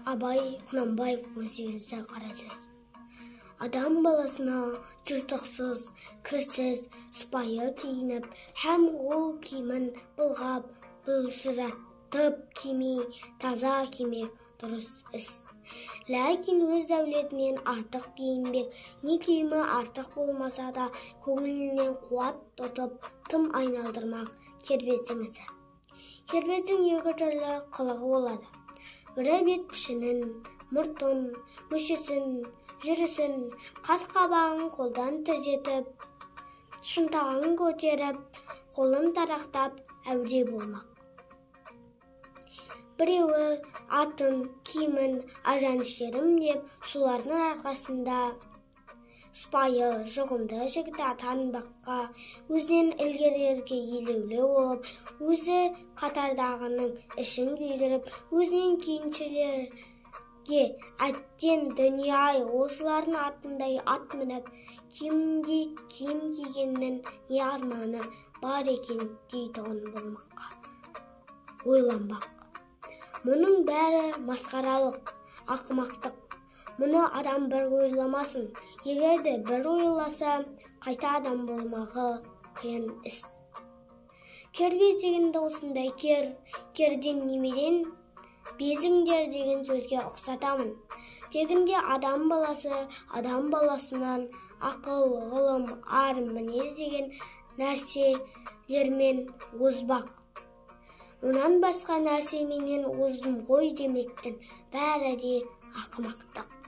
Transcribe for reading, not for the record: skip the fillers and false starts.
Абай Құнанбаев 18 қара сөз. Адам баласына жыртықсыз, кірсіз, сыпайы киініп, һәм ол киімін былғап, былшыратып кимей, таза кимек дұрыс іс. Ләкин өз дәулетінен артық киінбек, не киімі артық болмаса да, көңілінен қуат тұтып, тым айналдырмақ кербездің ісі. Кербездің екі түрлі қылығы болады. Бірі бет пішінін, мұртын, мүшесін, жүрісін, қас-қабағын қолдан түзетіп, шынтағын көтеріп, қолын тарақтап, әуре болмақ. Біреуі атын, киімін, ажан-шерім деп, солардың арқасында сыпайы, жұғымды жігіт атанбаққа, өзінен ілгерілерге елеулі болып, өзі қатардағының ішін күйдіріп, өзінен кейіншілерге әттен дүние-ай осылардың атындай ат мініп, киімдей киім кигеннің не арманы бар екен дейтұғын болмаққа ойланбақ. Мұның бәрі масқаралық, ақымақтық. Мұны адам бір ойламасын. Егерде бір ойласа, қайта адам болмағы қиын іс. Кербез дегенді осындай керден немеден безіңдер деген сөзге ұқсатамын. Тегінде адам баласы, адам баласынан ақыл, ғылым, ар, мінез деген нәрселермен озбақ. Онан басқа нәрсеменен оздым ғой демектің бәрі де ақымақтық.